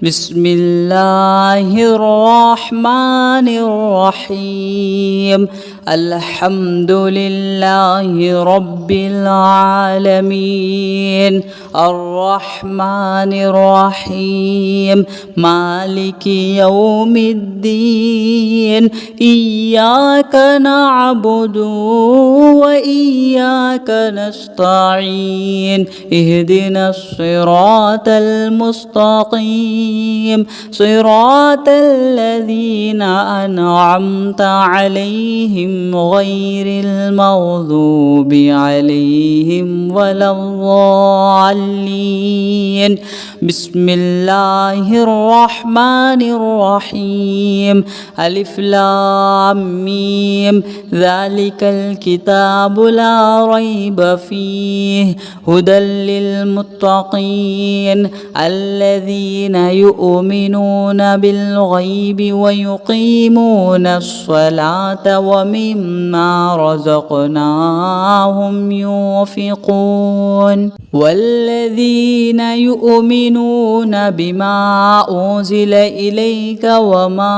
بسم الله الرحمن الرحيم الحمد لله رب العالمين الرحمن الرحيم مالك يوم الدين إياك نعبد وإياك نستعين اهدنا الصراط المستقيم صراط الذين أنعمت عليهم غير المغضوب عليهم ولا الضالين بسم الله الرحمن الرحيم ألف لام ميم ذلك الكتاب لا ريب فيه هدى للمتقين الذين يؤمنون بالغيب ويقيمون الصلاة ومما رزقناهم ينفقون والذين يؤمنون بما أنزل إليك وما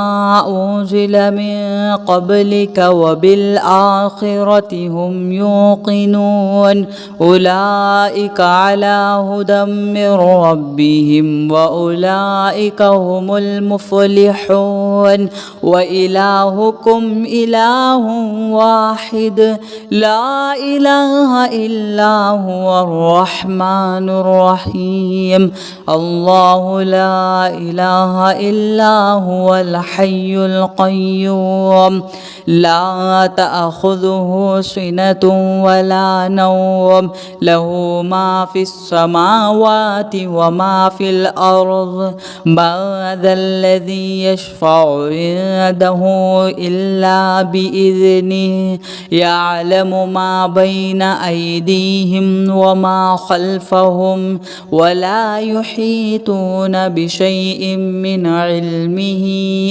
أنزل من قبلك وبالآخرة هم يوقنون أولئك على هدى من ربهم وأولئك هم المفلحون وإلهكم إله واحد لا إله إلا هو الرحمن الرحيم الله لا إله إلا هو الحي القيوم لا تأخذه سنة ولا نوم له ما في السماوات وما في الأرض من ذا الذي يشفع عنده إلا بإذنه يعلم ما بين أيديهم وما خلفهم ولا يحيطون بشيء من علمه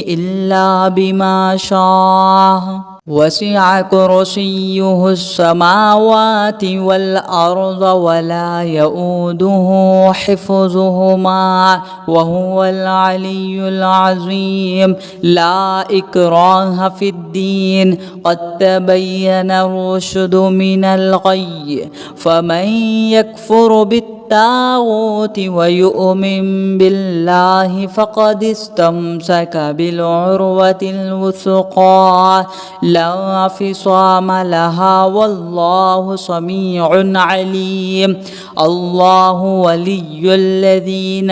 إلا بما شاء وسع كرسيه السماوات والأرض ولا يؤوده حفظهما وهو العلي العظيم لا إكراه في الدين قد تبين الرشد من الغي فمن يكفر بالطاغوت ويؤمن بالله فقد استمسك بالعروة الوثقى لا انفصام لها والله سميع عليم الله ولي الذين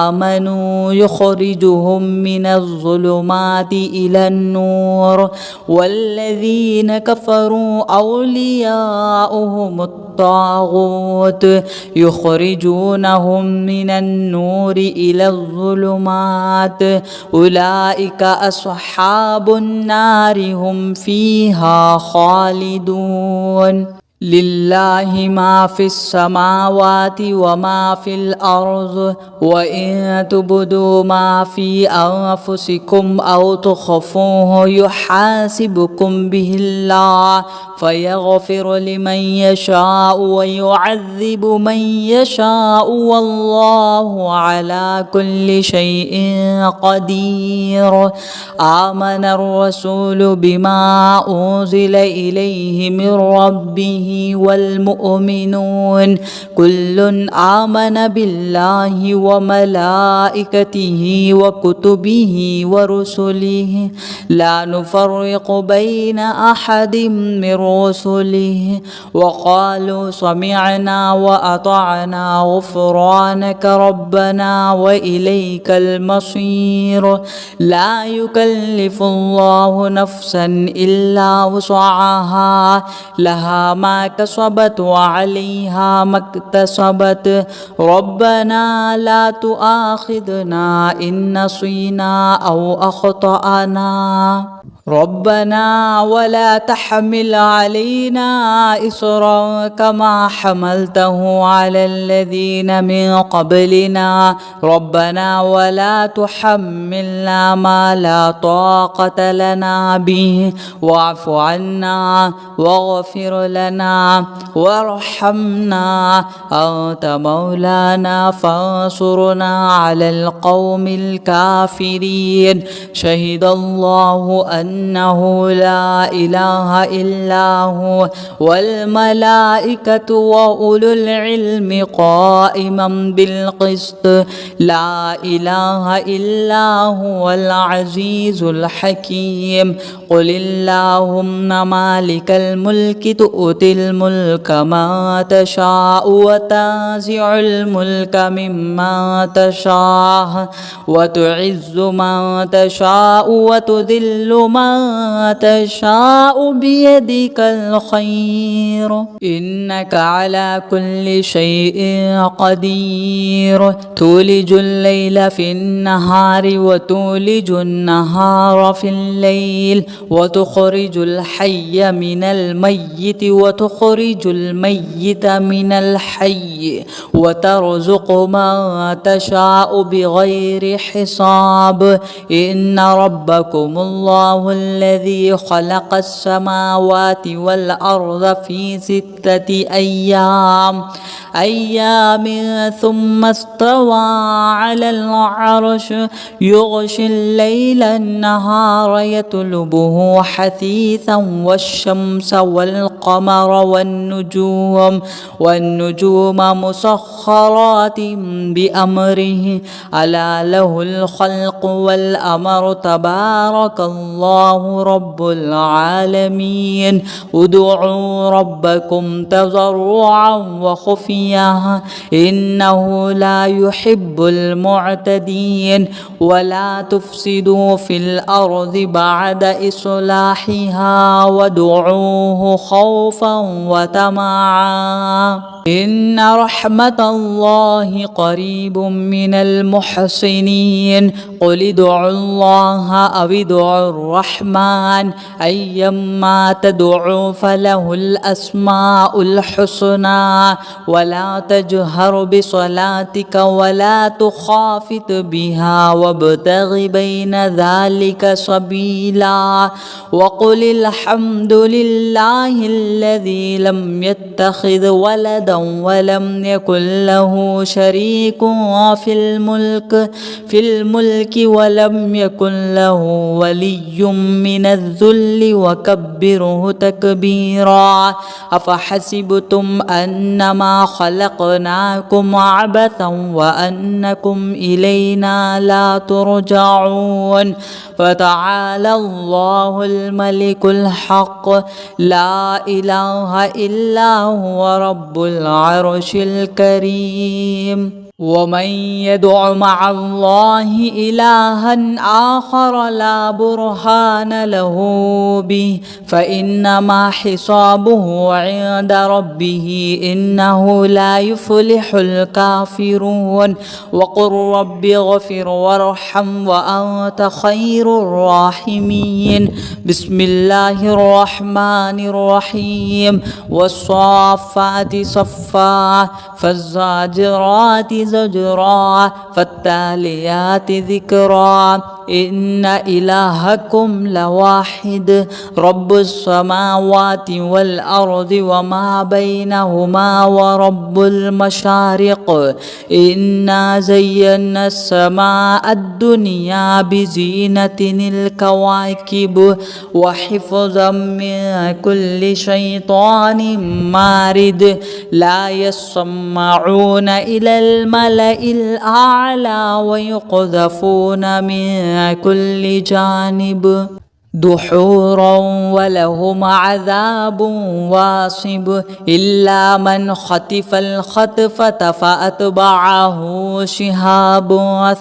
آمنوا يخرجهم من الظلمات إلى النور والذين كفروا أولياؤهم الطاغوت يخرجونهم من النور إلى الظلمات أولئك أصحاب النار هم فيها خالدون لله ما في السماوات وما في الأرض وإن تبدوا ما في أنفسكم أو تخفوه يحاسبكم به الله فيغفر لمن يشاء ويعذب من يشاء والله على كل شيء قدير آمن الرسول بما أنزل إليه من ربه والمؤمنون كل آمن بالله وملائكته وكتبه ورسله لا نفرق بين أحد من رسله وقالوا سمعنا وأطعنا غفرانك ربنا وإليك المصير لا يكلف الله نفسا إلا وسعها لها ما كسبت وعليها ما اكتسبت ربنا لا تؤاخذنا إن نسينا أو أخطأنا ربنا ولا تحمل علينا إصرا كما حملته على الذين من قبلنا ربنا ولا تحملنا ما لا طاقة لنا به واعف عنا واغفر لنا وارحمنا أنت مولانا فانصرنا على القوم الكافرين شهد الله أنه لا إله إلا هو والملائكة وأولو العلم قائما بالقسط لا إله إلا هو العزيز الحكيم قل اللهم مالك الملك تؤتي الملك ما تشاء وتنزع الملك ممن تشاء وتعز من تشاء وتذل من تشاء بيدك الخير إنك على كل شيء قدير تولج الليل في النهار وتولج النهار في الليل وتخرج الحي من الميت وتخرج الميت من الحي وترزق من تشاء بغير حساب إن ربكم الله الذي خلق السماوات والأرض في 6 أيام ثم استوى على العرش يغشي الليل النهار يطلبه حثيثا والشمس والقمر والنجوم مسخرات بأمره ألا له الخلق والأمر تبارك الله رب العالمين ادعوا ربكم تضرعا وخفيا إنه لا يحب المعتدين ولا تفسدوا في الأرض بعد إصلاحها وادعوه خوفا وطمعا إن رحمة الله قريب من المحسنين قل ادعوا الله أو ادعوا الرحمن أيما تدعوا فله الأسماء الحسنى ولا تجهر بصلاتك ولا تخافت بها وابتغ بين ذلك سبيلا وقل الحمد لله الذي لم يتخذ ولدا ولم يكن له شريك في الملك ولم يكن له ولي من الذل وكبره تكبيرا أفحسبتم أنما خلقناكم عبثا وأنكم إلينا لا ترجعون فتعالى الله الملك الحق لا إله إلا هو رب العرش الكريم ومن يدع مع الله إلها آخر لا برهان له به فإنما حسابه عند ربه إنه لا يفلح الكافرون وقل رب اغفر وارحم وأنت خير الراحمين بسم الله الرحمن الرحيم والصافات صفا فالزاجرات زجرا فالتاليات ذكرا إن إلهكم لواحد رب السماوات والأرض وما بينهما ورب المشارق إنا زينا السماء الدنيا بزينة الكواكب وحفظا من كل شيطان مارد لا يسمعون إلى الملأ الأعلى ويقذفون من كل جانب دحورا ولهم عذاب واصب إلا من خطف الخطفة فأتبعه شهاب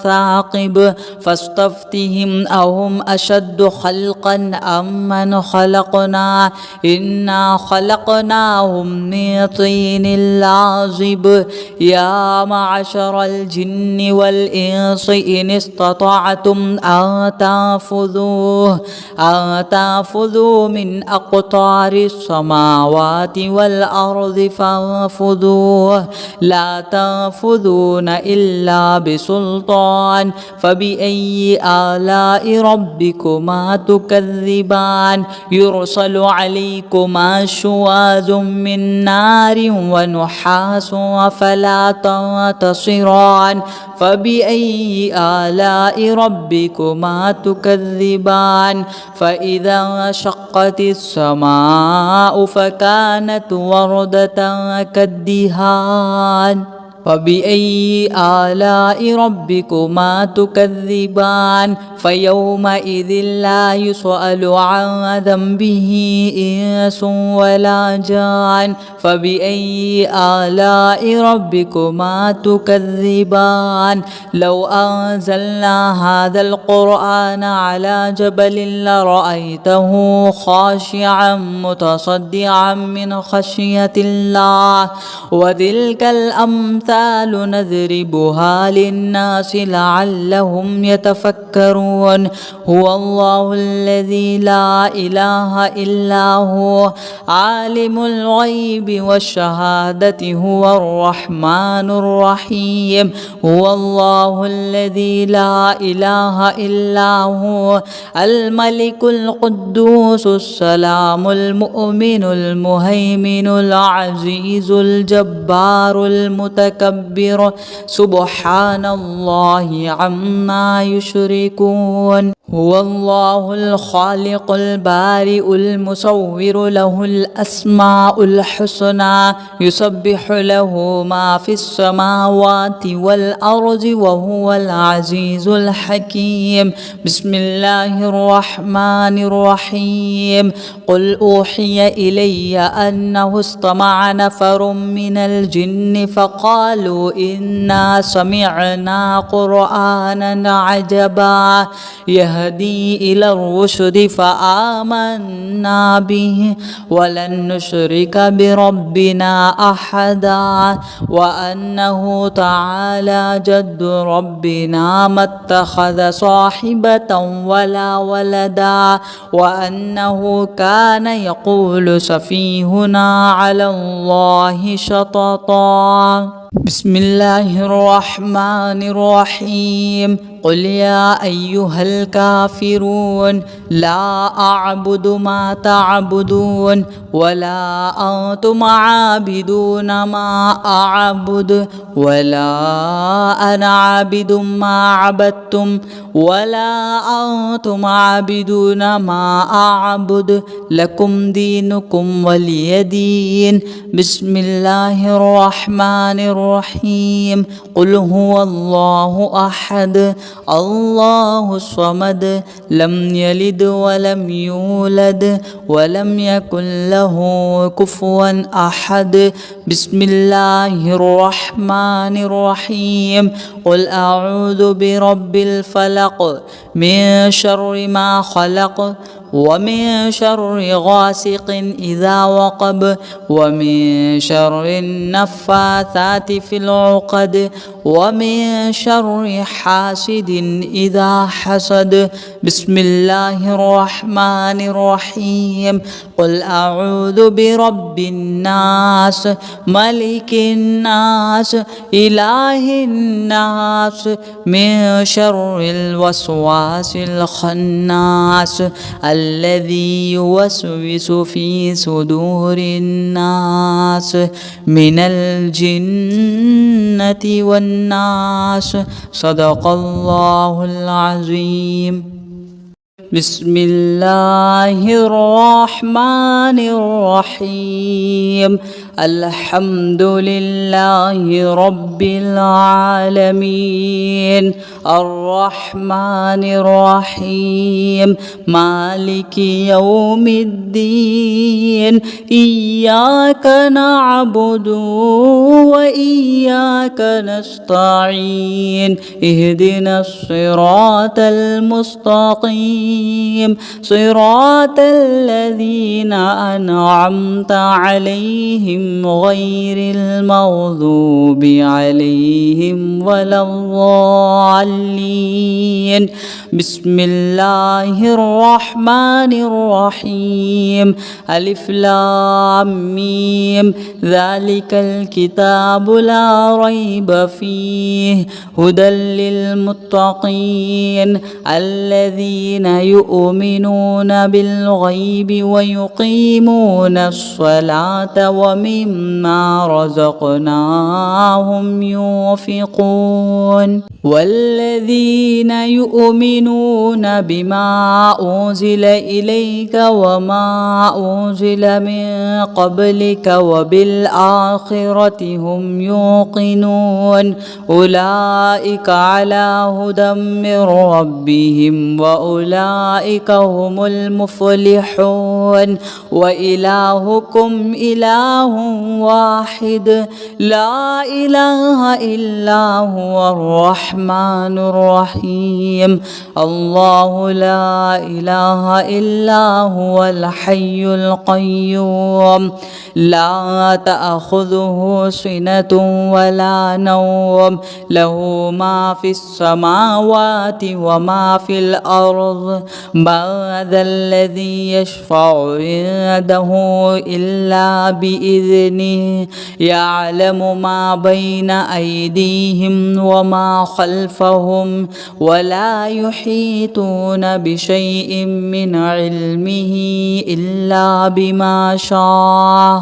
ثاقب فاستفتهم أهم أشد خلقا أم من خلقنا إنا خلقناهم من طين لازب يا معشر الجن والإنس إن استطعتم أن تنفذوه أن تنفذوا من أقطار السماوات والأرض فانفذوا لا تنفذون إلا بسلطان فبأي آلاء ربكما تكذبان يرسل عليكما شواظ من نار ونحاس فلا تنتصران فبأي آلاء ربكما تكذبان فإذا انشقت السماء فكانت وردة كالدهان فبأي آلاء ربكما تكذبان فيومئذ لا يسأل عن ذنبه إنس ولا جان فبأي آلاء ربكما تكذبان لو أنزلنا هذا القرآن على جبل لرأيته خاشعا متصدعا من خشية الله وتلك الأمثال نضربها للناس لعلهم يتفكرون هو الله الذي لا إله إلا هو عالم الغيب والشهادة هو الرحمن الرحيم هو الله الذي لا إله إلا هو الملك القدوس السلام المؤمن المهيمن العزيز الجبار المتكبر سبحان الله عما يشركون هو الله الخالق البارئ المصور له الأسماء الحسنى يسبح له ما في السماوات والأرض وهو العزيز الحكيم بسم الله الرحمن الرحيم قل أوحي إلي أنه استمع نفر من الجن فقالوا إنا سمعنا قرآنا عجبا يهدي إلى الرشد فآمنا به ولن نشرك بربنا أحدا وأنه تعالى جد ربنا ما اتخذ صاحبة ولا ولدا وأنه كان يقول سفيهنا على الله شططا بسم الله الرحمن الرحيم قل يا أيها الكافرون لا أعبد ما تعبدون ولا أنتم عابدون ما أعبد ولا أنا عابد ما عبدتم ولا أنتم عابدون ما أعبد لكم دينكم ولي دين بسم الله الرحمن الرحيم قل هو الله أحد الله الصمد لم يلد ولم يولد ولم يكن له كفوا أحد بسم الله الرحمن الرحيم قل أعوذ برب الفلق من شر ما خلق ومن شر غاسق إذا وقب ومن شر النفاثات في العقد ومن شر حاسد إذا حسد بسم الله الرحمن الرحيم قل أعوذ برب الناس ملك الناس إله الناس من شر الوسواس الخناس الذي يوسوس في صدور الناس من الجنة والناس صدق الله العظيم بسم الله الرحمن الرحيم الحمد لله رب العالمين الرحمن الرحيم مالك يوم الدين إياك نعبد وإياك نستعين اهدنا الصراط المستقيم الرحيم صراط الذين أنعمت عليهم غير المغضوب عليهم ولا الضالين. بسم الله الرحمن الرحيم ألف لام ميم ذلك الكتاب لا ريب فيه هدى للمتقين الذين يؤمنون بالغيب ويقيمون الصلاة ومما رزقناهم ينفقون والذين يؤمنون بما أنزل إليك وما أنزل من قبلك وبالآخرة هم يوقنون أولئك على هدى من ربهم وأولئك هم المفلحون وإلهكم إله واحد لا إله إلا هو الرحمن الرحيم الله لا إله إلا هو الحي القيوم لا تأخذه سنة ولا نوم له ما في السماوات وما في الأرض من ذا الذي يشفع عنده إلا بإذنه يعلم ما بين أيديهم وما خلفهم ولا يحيطون بشيء من علمه إلا بما شاء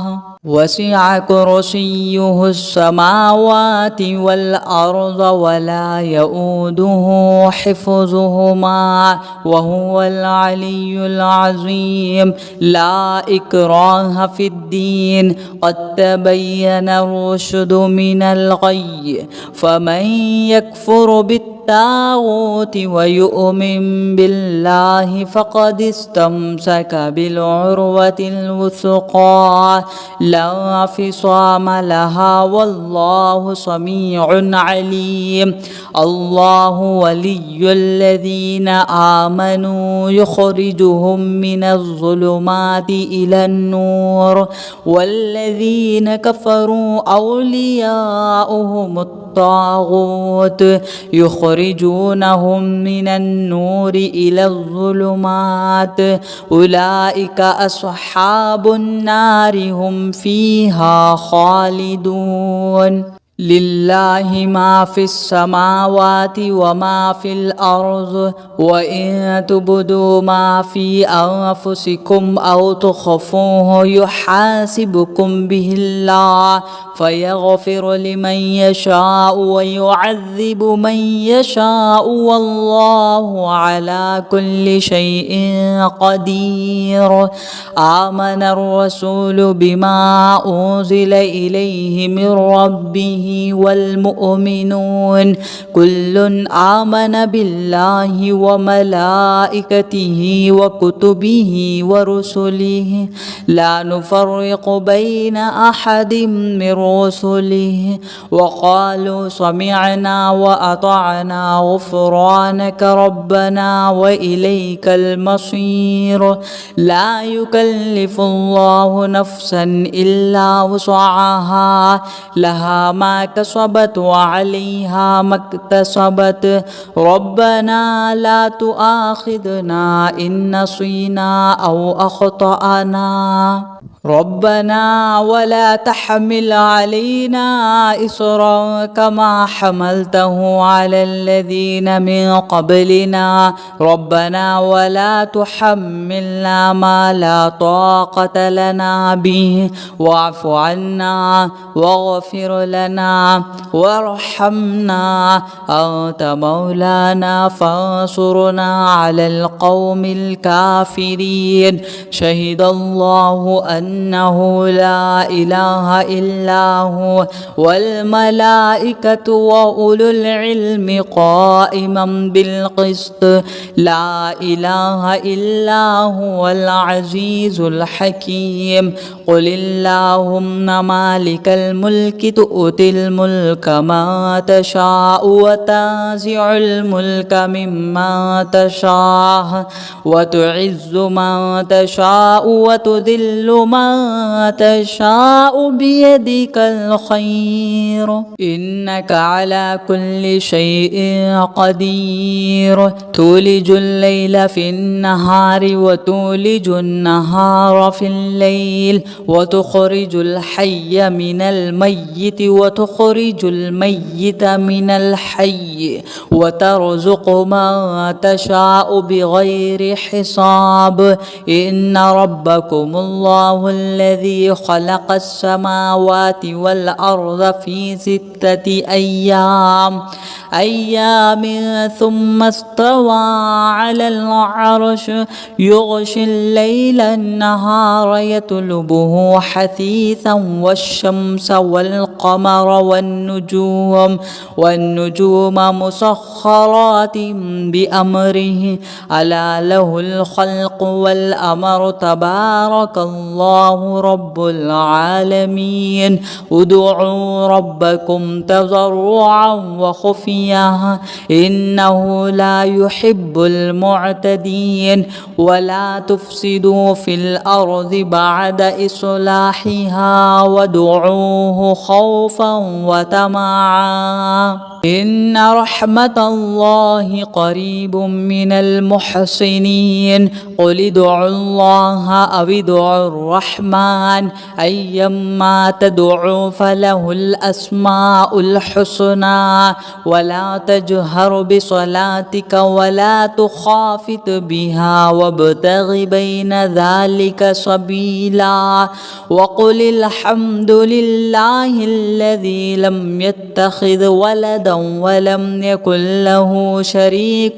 وسع كرسيه السماوات والأرض ولا يؤوده حفظهما وهو العلي العظيم لا إكراه في الدين قد تبين الرشد من الغي فمن يكفر بالطاغوت ويؤمن بالله فقد استمسك بالعروة الوثقى لا انفصام لها والله سميع عليم الله ولي الذين آمنوا يخرجهم من الظلمات إلى النور والذين كفروا أولياؤهم الطاغوت يخرجونهم من النور إلى الظلمات أولئك أصحاب النار هم فيها خالدون لله ما في السماوات وما في الأرض وإن تبدوا ما في أنفسكم أو تخفوه يحاسبكم به الله فيغفر لمن يشاء ويعذب من يشاء والله على كل شيء قدير آمن الرسول بما أنزل إليه من ربه والمؤمنون كل آمن بالله وملائكته وكتبه ورسله لا نفرق بين أحد من رسله وقالوا سمعنا وأطعنا غفرانك ربنا وإليك المصير لا يكلف الله نفسا إلا وسعها لها ما كسبت وعليها ما اكتسبت ربنا لا تؤاخذنا إن نسينا أو أخطأنا ربنا ولا تحمل علينا إصرا كما حملته على الذين من قبلنا ربنا ولا تحملنا ما لا طاقة لنا به واعف عنا واغفر لنا وارحمنا أنت مولانا فانصرنا على القوم الكافرين شهد الله أن أنه لا إله إلا هو والملائكة وأولو العلم قائما بالقسط لا إله إلا هو العزيز الحكيم قل اللهم مالك الملك تؤتي الملك ما تشاء وتنزع الملك مما تشاء وتعز من تشاء وتذل من تشاء بيدك الخير إنك على كل شيء قدير تولج الليل في النهار وتولج النهار في الليل وتخرج الحي من الميت وتخرج الميت من الحي وترزق من تشاء بغير حساب إن ربكم الله الذي خلق السماوات والأرض في 6 أيام ثم استوى على العرش يغشي الليل النهار يطلبه حثيثا والشمس والقمر والنجوم مسخرات بأمره ألا له الخلق والأمر تبارك الله رب العالمين ادعوا ربكم تضرعا وخفيا إنه لا يحب المعتدين ولا تفسدوا في الأرض بعد إصلاحها وادعوه خوفا وطمعا إن رحمة الله قريب من المحسنين قل ادعوا الله أو ادعوا الرحمن أيما تدعوا فله الأسماء الحسنى ولا تجهر بصلاتك ولا تخافت بها وابتغ بين ذلك سبيلا وقل الحمد لله الذي لم يتخذ ولدا ولم يكن له شريك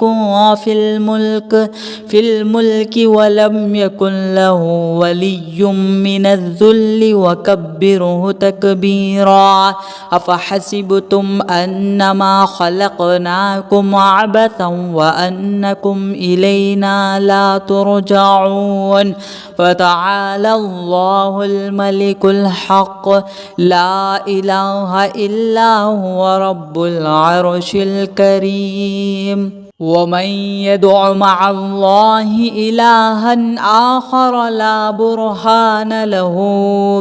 في الملك ولم يكن له ولي من الذل وكبره تكبيرا أفحسبتم أنما خلقناكم عبثا وأنكم إلينا لا ترجعون فتعالى الله الملك الحق لا إله إلا هو رب العرش الكريم ومن يدع مع الله إلها آخر لا برهان له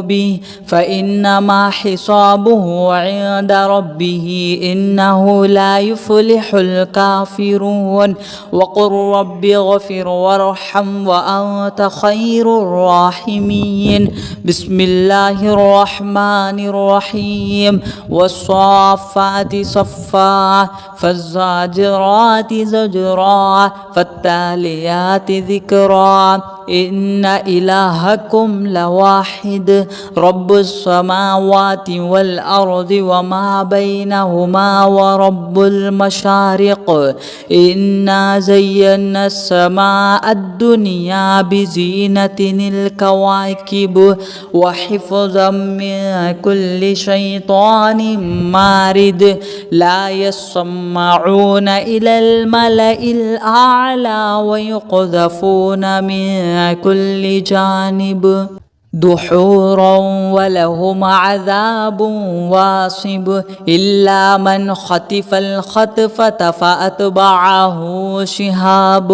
به فإنما حسابه عند ربه إنه لا يفلح الكافرون وقل رب اغفر وارحم وأنت خير الراحمين بسم الله الرحمن الرحيم والصافات صفا فالزاجرات زجرا فالتاليات ذكرا إن إلهكم لواحد رب السماوات والأرض وما بينهما ورب المشارق إنا زينا السماء الدنيا بزينة الكواكب وحفظا من كل شيطان مارد لا يسمعون إلى الملأ الأعلى ويقذفون من كل جانب دحورا ولهم عذاب واصب إلا من خطف الخطفة فأتبعه شهاب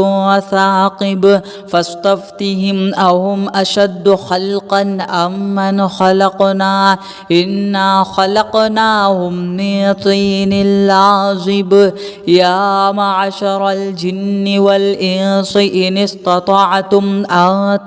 ثاقب فاستفتهم أهم أشد خلقا أم من خلقنا إنا خلقناهم من طين لازب يا معشر الجن والإنس إن استطعتم أن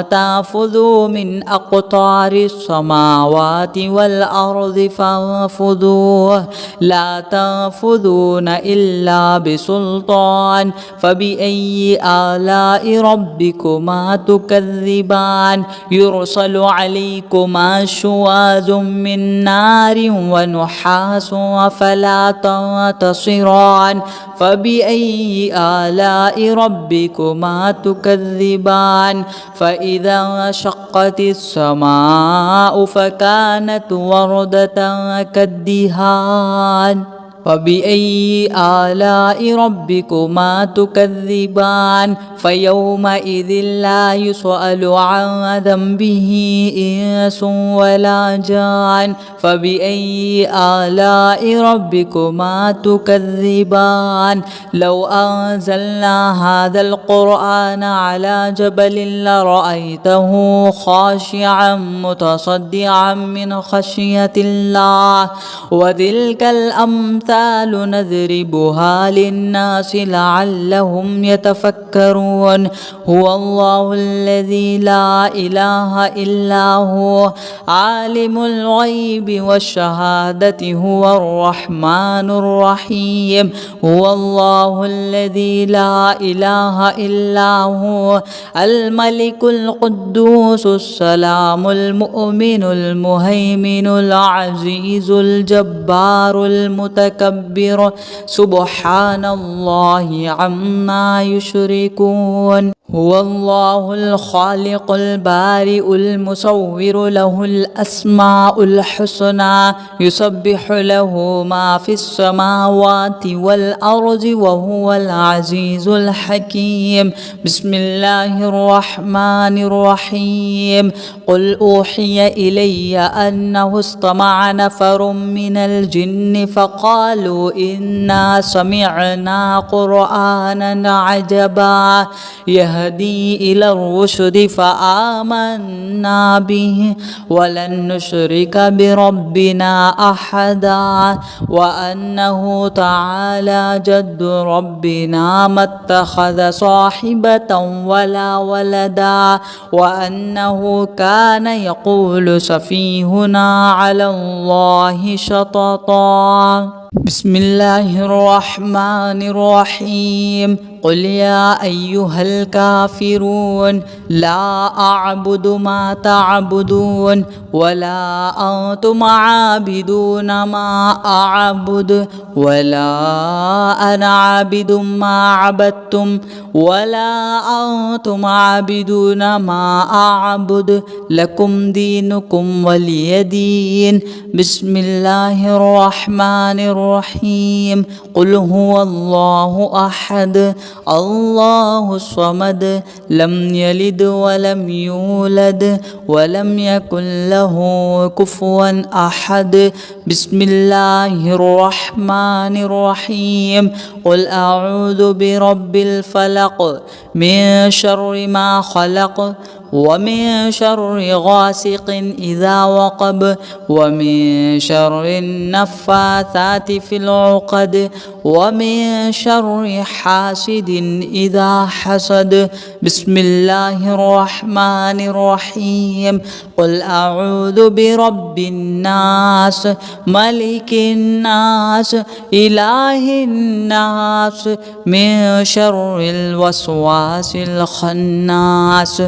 تنفذوا من أقطار السماوات والأرض فانفذوه لا تنفذون إلا بسلطان فبأي آلاء ربكما تكذبان يرسل عليكما شواظ من نار ونحاس فلا تنتصران فبأي آلاء ربكما تكذبان فإذا شقت السماء فكانت وردة كالدهان فبأي آلاء ربكما تكذبان فيومئذ لا يسأل عن ذنبه إنس ولا جان فبأي آلاء ربكما تكذبان لو أنزلنا هذا القرآن على جبل لرأيته خاشعا متصدعا من خشية الله وتلك الأمثال نضربها للناس لعلهم يتفكرون هو الله الذي لا إله إلا هو عالم الغيب والشهادة هو الرحمن الرحيم هو الله الذي لا إله إلا هو الملك القدوس السلام المؤمن المهيمن العزيز الجبار المتكبر سبحان الله عما يشركون هو الله الخالق البارئ المصور له الأسماء الحسنى يسبح له ما في السماوات والأرض وهو العزيز الحكيم بسم الله الرحمن الرحيم قل أوحي إلي أنه استمع نفر من الجن فقالوا إنا سمعنا قرآنا عجبا يهدي إلى الرشد فآمنا به ولن نشرك بربنا أحدا وأنه تعالى جد ربنا ما اتخذ صاحبة ولا ولدا وأنه كان يقول سفيهنا على الله شططا بسم الله الرحمن الرحيم قل يا أيها الكافرون لا أعبد ما تعبدون ولا أنتم عابدون ما أعبد ولا أنا عابد ما عبدتم ولا أنتم عابدون ما أعبد لكم دينكم ولي دين بسم الله الرحمن الرحيم قل هو الله أحد الله الصمد لم يلد ولم يولد ولم يكن له كفوا أحد بسم الله الرحمن الرحيم قل أعوذ برب الفلق من شر ما خلق ومن شر غاسق إذا وقب ومن شر النفاثات في العقد ومن شر حاسد إذا حسد بسم الله الرحمن الرحيم قل أعوذ برب الناس ملك الناس إله الناس من شر الوسواس الخناس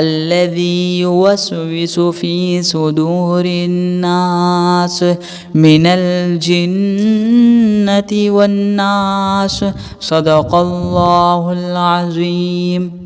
الذي يوسوس في صدور الناس من الجنة والناس صدق الله العظيم.